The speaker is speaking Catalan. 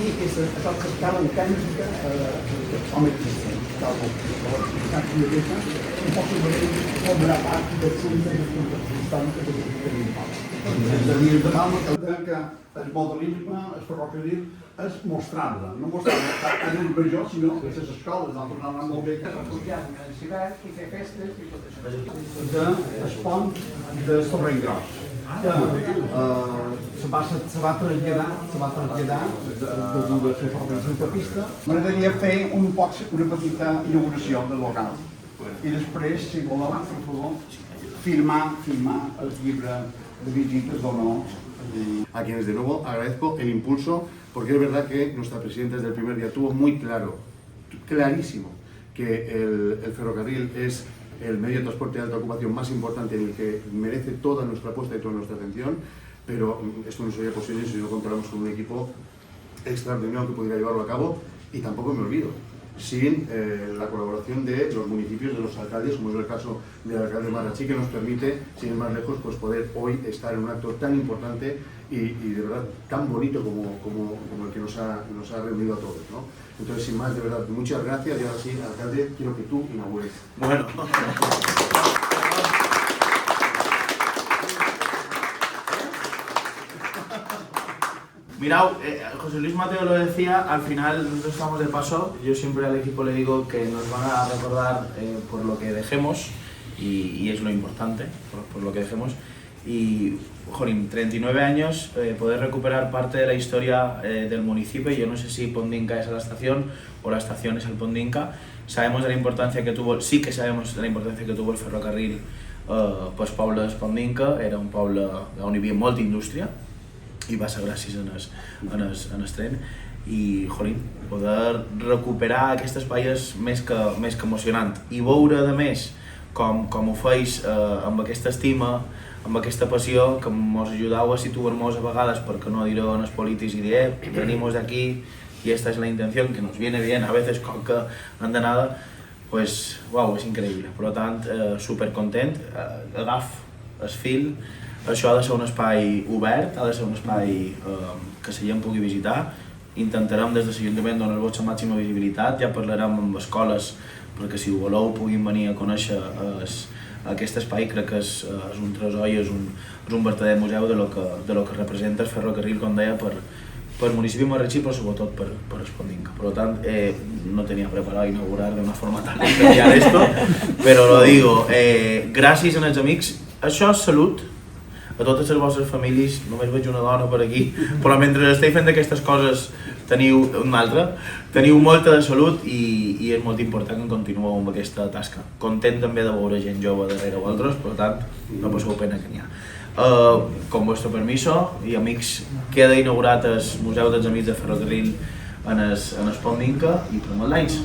aquí és això que escala autèntica com existent. Cal que hi ha un poc com una part del suïssa històrica que tenim poc. De dir de mal que el modernisme, el ferrocarril, és mostrar-la, no mostrar-la en el major, sinó que les escoles han tornat molt bé. Refugiar en la ciutat i fer festes i tot això. Del pont de Torrent Gros. Se va traslladar degut a fer l'autopista. M'agradaria fer una petita inauguració del local. I després, si voleu, per favor, firmar el llibre de visites d'honor. A quienes de nuevo agradezco el impulso, porque es verdad que nuestra presidenta desde el primer día tuvo muy clarísimo, que el ferrocarril es el medio de transporte de alta ocupación más importante en el que merece toda nuestra apuesta y toda nuestra atención, pero esto no sería posible si no contáramos con un equipo extraordinario que pudiera llevarlo a cabo, y tampoco me olvido, sin la colaboración de los municipios, de los alcaldes, como es el caso del alcalde Marachí, que nos permite, sin ir más lejos, pues poder hoy estar en un acto tan importante y de verdad tan bonito como el que nos ha reunido a todos, ¿no? Entonces, sin más, de verdad, muchas gracias, y ahora sí, alcalde, quiero que tú inaugures. Bueno. Mirad, José Luis Mateo lo decía, al final nosotros estamos de paso. Yo siempre al equipo le digo que nos van a recordar por lo que dejemos, y es lo importante, por lo que dejemos. Y, jolín, 39 años, poder recuperar parte de la historia del municipio. Yo no sé si Pondinca es a la estación o la estación es el Pondinca. Sabemos de la importancia que tuvo, sí que sabemos de la importancia que tuvo el ferrocarril pels pobles Pondinca. Era un poble on hi havia molta indústria, i va ser gràcies en el tren. I, jolín, poder recuperar aquest espai és més que emocionant, i veure, a més, com ho feis amb aquesta estima, amb aquesta passió, que ens ajudeu a situar-nos a vegades, perquè no diré en els polítics, i dir, venimos de aquí y esta es la intención, que nos viene bien, a veces com que han d'anada, pues, uau, és increïble. Per tant, supercontent, agaf el fil. Això ha de ser un espai obert, ha de ser un espai que la gent pugui visitar. Intentarem des de l'Ajuntament donar la màxima visibilitat, ja parlarem amb escoles perquè si ho voleu puguin venir a conèixer aquest espai. Crec que és un tresor i és un verdader museu de lo que representa el ferrocarril, com deia, per municipi de Marratxí, però sobretot per Pondinca. Per tant, no tenia preparat inaugurar de una forma tan especial esto, però lo digo, gràcies als amics. Això és salut. A totes les vostres famílies, només veig una dona per aquí, però mentre esteu fent aquestes coses teniu una altra, teniu molta de salut, i és molt important que continueu amb aquesta tasca. Content també de veure gent jove darrere vosaltres, per tant, no passeu pena que n'hi ha. Con vuestro permiso, i amics, queda inaugurat el Museu dels Amics de Ferrocarril en el Pondinca, i per molts anys.